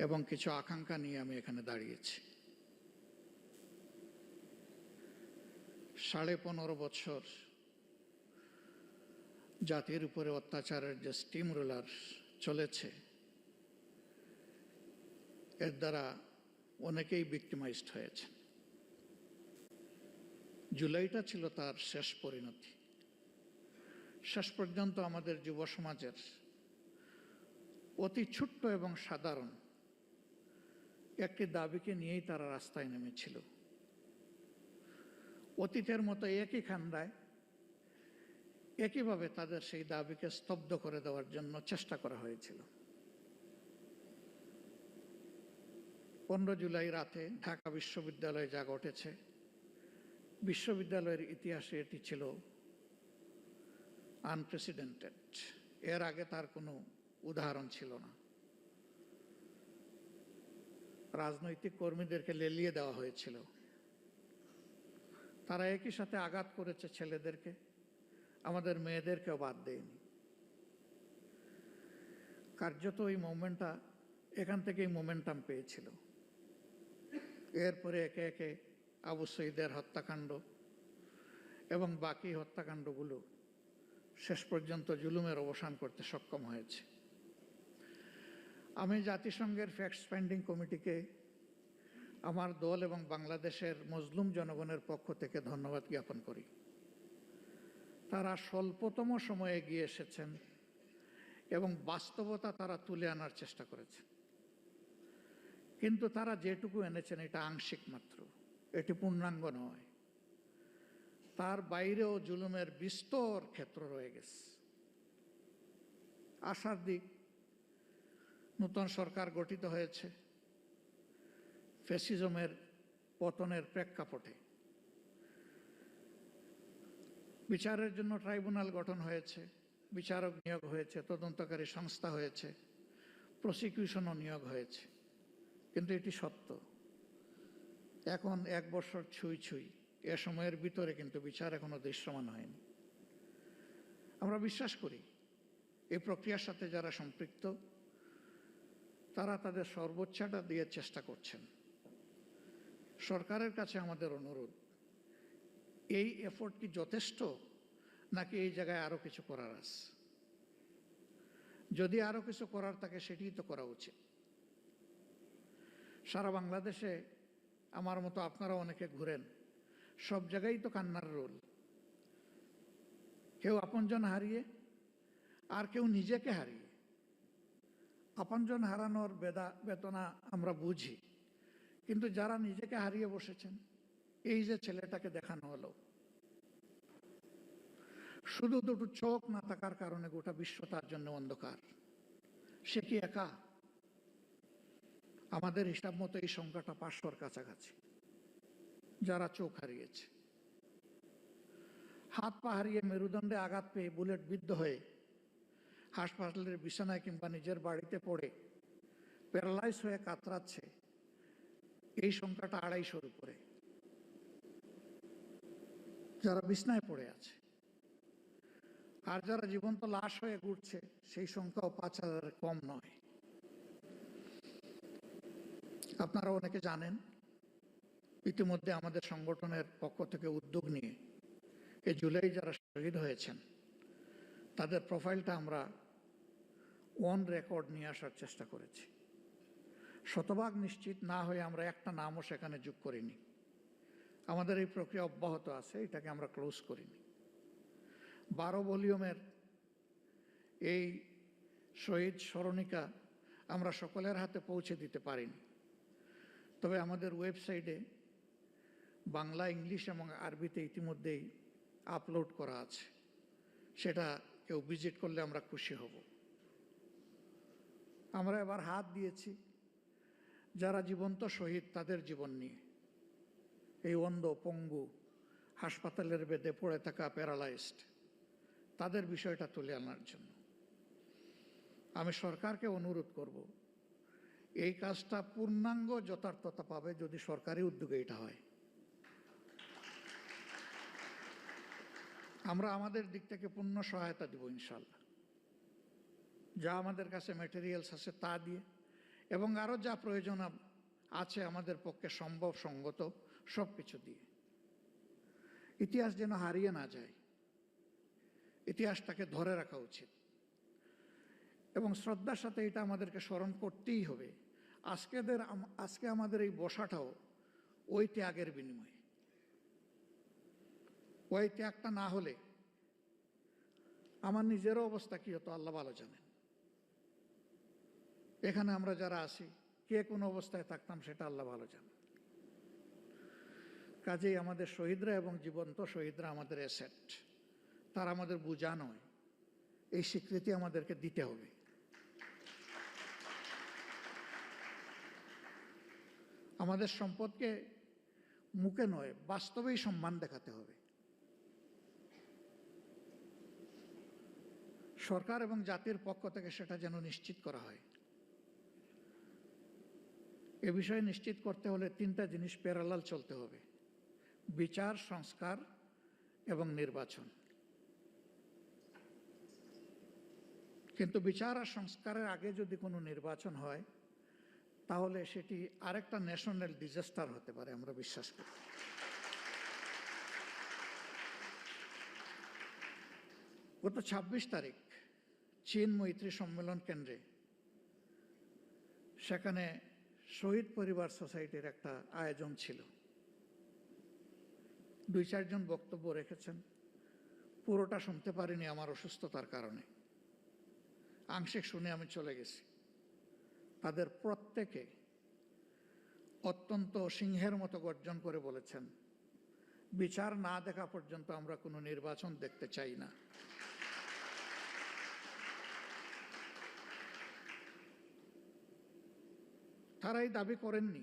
এবং কিছু আকাঙ্ক্ষা নিয়ে আমি এখানে দাঁড়িয়েছি। 15.5 বছর জাতির উপরে অত্যাচারের যে স্টিম রোলার চলেছে, এর দ্বারা অনেকেই ভিক্টিমাইজড হয়েছে। জুলাইটা ছিল তার শেষ পরিণতি। শেষ পর্যন্ত আমাদের যুব সমাজের অতি ছোট্ট এবং সাধারণ একটি দাবিকে নিয়েই তারা রাস্তায় নেমেছিল। অতীতের মতো একই খান্দায় একইভাবে তাদের সেই দাবিকে স্তব্ধ করে দেওয়ার জন্য চেষ্টা করা হয়েছিল। 15 জুলাই রাতে ঢাকা বিশ্ববিদ্যালয়ে যা ঘটেছে, বিশ্ববিদ্যালয়ের ইতিহাসে এটি ছিল আনপ্রেসিডেন্টেড। এর আগে তার কোনো উদাহরণ ছিল না। রাজনৈতিক কর্মীদেরকে লেলিয়ে দেওয়া হয়েছিল। তারা একই সাথে আঘাত করেছে ছেলেদেরকে, আমাদের মেয়েদেরকেও বাদ দেয়নি। কার্যত এই মুভমেন্টটা এখান থেকেই মোমেন্টাম পেয়েছিল। এরপরে একে একে আবু সঈদের হত্যাকাণ্ড এবং বাকি হত্যাকাণ্ডগুলো শেষ পর্যন্ত জুলুমের অবসান করতে সক্ষম হয়েছে। আমি জাতিসংঘের ফ্যাক্ট ফাইন্ডিং কমিটিকে আমার দল এবং বাংলাদেশের মজলুম জনগণের পক্ষ থেকে ধন্যবাদ জ্ঞাপন করি। তারা স্বল্পতম সময়ে এগিয়ে এসেছেন এবং বাস্তবতা তারা তুলে আনার চেষ্টা করেছেন। কিন্তু তারা যেটুকু এনেছেন এটা আংশিক মাত্র, এটি পূর্ণাঙ্গ নয়। তার বাইরেও জুলুমের বিস্তর ক্ষেত্র রয়ে গেছে। আশার দিক, নতুন সরকার গঠিত হয়েছে ফ্যাসিজমের পতনের প্রেক্ষাপটে। বিচারের জন্য ট্রাইব্যুনাল গঠন হয়েছে, বিচারক নিয়োগ হয়েছে, তদন্তকারী সংস্থা হয়েছে, প্রসিকিউশনও নিয়োগ হয়েছে। কিন্তু এটি সত্য, এখন 1 বছর ছুঁই এ সময়ের ভিতরে কিন্তু বিচার এখনো দৃশ্যমান হয়নি। আমরা বিশ্বাস করি এই প্রক্রিয়ার সাথে যারা সম্পৃক্ত তারা তাদের সর্বোচ্চটা দিয়ে চেষ্টা করছেন। সরকারের কাছে আমাদের অনুরোধ, এই এফোর্ট কি যথেষ্ট, নাকি এই জায়গায় আরও কিছু করার আছে? যদি আরও কিছু করার থাকে সেটিই তো করা উচিত। সারা বাংলাদেশে আমার মতো আপনারা অনেকে ঘুরেন, সব জায়গায় তো কান্নার রোল। কেউ আপনজন হারিয়ে, আর কেউ নিজেকে হারিয়ে। আপনজন হারানোর বেদনা আমরা বুঝি, কিন্তু যারা নিজেকে হারিয়ে বসেছেন, এই যে ছেলেটাকে দেখানো হলো, শুধু দুটো চোখ না থাকার কারণে গোটা বিশ্ব তার জন্য অন্ধকার। সে কি একা? আমাদের হিসাব মতো এই সংখ্যাটা 500-র কাছাকাছি যারা চোখ হারিয়েছে। হাত পা হারিয়ে, মেরুদণ্ডে আঘাত পেয়ে, বুলেট বিদ্ধ হয়ে হাসপাতালের বিছানায় কিংবা নিজের বাড়িতে পড়ে প্যারালাইজ হয়ে কাতরাচ্ছে, এই সংখ্যাটা 250-র উপরে। যারা বিছানায় পড়ে আছে আর যারা জীবন্ত লাশ হয়ে ঘুরছে, সেই সংখ্যাও 5000-এর কম নয়। আপনারা অনেকে জানেন, ইতিমধ্যে আমাদের সংগঠনের পক্ষ থেকে উদ্যোগ নিয়ে এই জুলাই যারা শহীদ হয়েছেন তাদের প্রোফাইলটা আমরা অন রেকর্ড নিয়ে আসার চেষ্টা করেছি। শতভাগ নিশ্চিত না হয়ে আমরা একটা নামও সেখানে যোগ করিনি। আমাদের এই প্রক্রিয়া অব্যাহত আছে, এটাকে আমরা ক্লোজ করিনি। 12 ভলিউমের এই শহীদ স্মরণিকা আমরা সকলের হাতে পৌঁছে দিতে পারিনি, তবে আমাদের ওয়েবসাইটে বাংলা, ইংলিশ এবং আরবিতে ইতিমধ্যেই আপলোড করা আছে। সেটা কেউ ভিজিট করলে আমরা খুশি হব। আমরা এবার হাত দিয়েছি যারা জীবন্ত শহীদ তাদের জীবন নিয়ে, এই অন্ধ, পঙ্গু, হাসপাতালের বেডে পড়ে থাকা প্যারালাইজড, তাদের বিষয়টা তুলে আনার জন্য। আমি সরকারকে অনুরোধ করব, এই কাজটা পূর্ণাঙ্গ যথার্থতা পাবে যদি সরকারি উদ্যোগে এটা হয়। আমরা আমাদের দিক থেকে পূর্ণ সহায়তা দেব ইনশাল্লাহ। যা আমাদের কাছে ম্যাটেরিয়ালস আছে তা দিয়ে এবং আরও যা প্রয়োজন আছে আমাদের পক্ষে সম্ভব সঙ্গত সব কিছু দিয়ে। ইতিহাস যেন হারিয়ে না যায়, ইতিহাসটাকে ধরে রাখা উচিত এবং শ্রদ্ধার সাথে এটা আমাদেরকে স্মরণ করতেই হবে। আজকে আমাদের এই বসাটাও ওই ত্যাগের বিনিময়ে। ওই ত্যাগটা না হলে আমার নিজেরও অবস্থা কি হতো আল্লাহ ভালো জানেন। এখানে আমরা যারা আছি কে কোন অবস্থায় থাকতাম সেটা আল্লাহ ভালো জানেন। কাজেই আমাদের শহীদরা এবং জীবন্ত শহীদরা আমাদের অ্যাসেট, তারা আমাদের বোঝা নয়। এই স্বীকৃতি আমাদেরকে দিতে হবে। আমাদের সম্পদকে মুখে নয় বাস্তবেই সম্মান দেখাতে হবে। সরকার এবং জাতির পক্ষ থেকে সেটা যেন নিশ্চিত করা হয়। এ বিষয়ে নিশ্চিত করতে হলে তিনটা জিনিস প্যারালাল চলতে হবে: বিচার, সংস্কার এবং নির্বাচন। কিন্তু বিচার আর সংস্কারের আগে যদি কোনো নির্বাচন হয় তাহলে সেটি আরেকটা ন্যাশনাল ডিজাস্টার হতে পারে, আমরা বিশ্বাস করি। গত ২৬ তারিখ চীন মৈত্রী সম্মেলন কেন্দ্রে, সেখানে শহীদ পরিবার সোসাইটির একটা আয়োজন ছিল। ২-৪ জন বক্তব্য রেখেছেন, পুরোটা শুনতে পারিনি আমার অসুস্থতার কারণে, আংশিক শুনে আমি চলে গেছি। তাদের প্রত্যেকে অত্যন্ত সিংহের মতো গর্জন করে বলেছেন, বিচার না দেখা পর্যন্ত আমরা কোনো নির্বাচন দেখতে চাই না। তারা এই দাবি করেননি।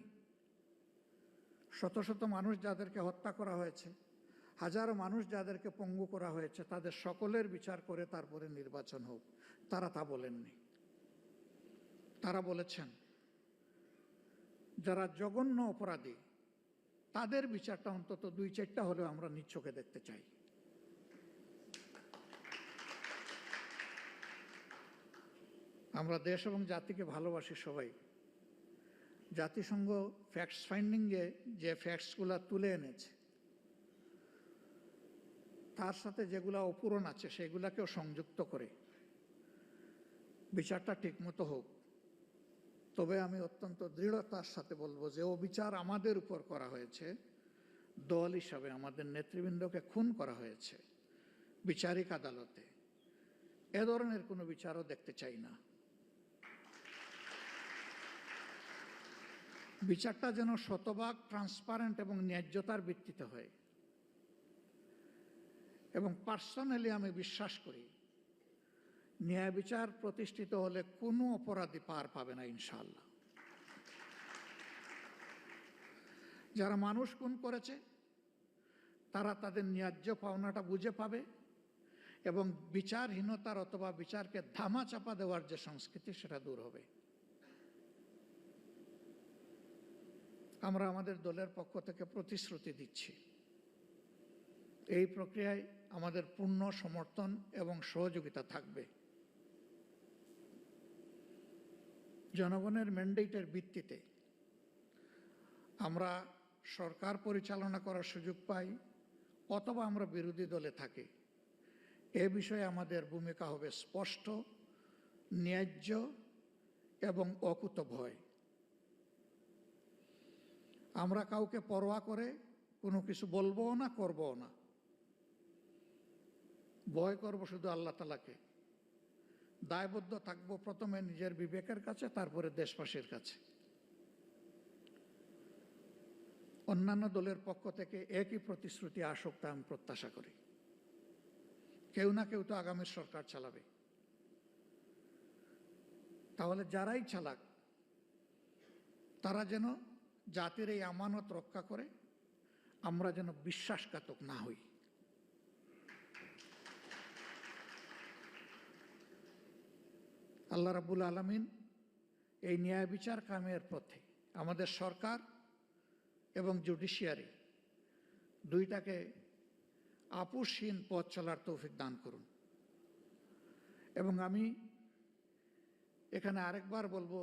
শত শত মানুষ যাদেরকে হত্যা করা হয়েছে, হাজারো মানুষ যাদেরকে পঙ্গু করা হয়েছে, তাদের সকলের বিচার করে তারপরে নির্বাচন হোক, তারা তা বলেননি। তারা বলেছেন যারা জঘন্য অপরাধী তাদের বিচারটা অন্তত ২-৪টা হলেও আমরা নিজ চোখে দেখতে চাই। আমরা দেশ এবং জাতিকে ভালোবাসি সবাই। জাতিসংঘ ফ্যাক্টস ফাইন্ডিংয়ে যে ফ্যাক্টসগুলা তুলে এনেছে তার সাথে যেগুলা অপূরণ আছে সেগুলাকেও সংযুক্ত করে বিচারটা ঠিকমতো হোক। তবে আমি অত্যন্ত দৃঢ়তার সাথে বলবো যে অবিচার আমাদের উপর করা হয়েছে, দল হিসাবে আমাদের নেতৃবৃন্দকে খুন করা হয়েছে বিচারিক আদালতে। এ ধরনের কোনো বিচারও দেখতে চাই না। বিচারটা যেন শতভাগ ট্রান্সপারেন্ট এবং ন্যায্যতার ভিত্তিতে হয়। এবং পার্সোনালি আমি বিশ্বাস করি ন্যায় বিচার প্রতিষ্ঠিত হলে কোনো অপরাধী পার পাবে না ইনশাআল্লাহ। যারা মানুষ খুন করেছে তারা তাদের ন্যায্য পাওনাটা বুঝে পাবে এবং বিচারহীনতার অথবা বিচারকে ধামাচাপা দেওয়ার যে সংস্কৃতি সেটা দূর হবে। আমরা আমাদের দলের পক্ষ থেকে প্রতিশ্রুতি দিচ্ছি, এই প্রক্রিয়ায় আমাদের পূর্ণ সমর্থন এবং সহযোগিতা থাকবে। জনগণের ম্যান্ডেটের ভিত্তিতে আমরা সরকার পরিচালনা করার সুযোগ পাই অথবা আমরা বিরোধী দলে থাকি, এ বিষয়ে আমাদের ভূমিকা হবে স্পষ্ট, ন্যায্য এবং অকুতভয়। আমরা কাউকে পরোয়া করে কোনো কিছু বলবো না, করবো না। ভয় করব শুধু আল্লাহ তাআলাকে। দায়বদ্ধ থাকবো প্রথমে নিজের বিবেকের কাছে, তারপরে দেশবাসীর কাছে। অন্যান্য দলের পক্ষ থেকে একই প্রতিশ্রুতি আসুক তা আমি প্রত্যাশা করি। কেউ না কেউ তো আগামী সরকার চালাবে। তাহলে যারাই চালাক তারা যেন জাতির এই আমানত রক্ষা করে, আমরা যেন বিশ্বাসঘাতক না হই। আল্লাহ রাব্বুল আলামিন এই ন্যায় বিচার কায়েমের পথে আমাদের সরকার এবং জুডিশিয়ারি দুইটাকে আপোষহীন পথ চলার তৌফিক দান করুন। এবং আমি এখানে আরেকবার বলবো,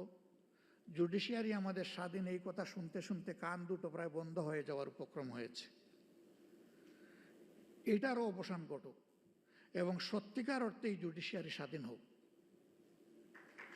জুডিশিয়ারি আমাদের স্বাধীন, এই কথা শুনতে শুনতে কান দুটো প্রায় বন্ধ হয়ে যাওয়ার উপক্রম হয়েছে। এটারও অবসান ঘটুক এবং সত্যিকার অর্থে এই জুডিশিয়ারি স্বাধীন হোক।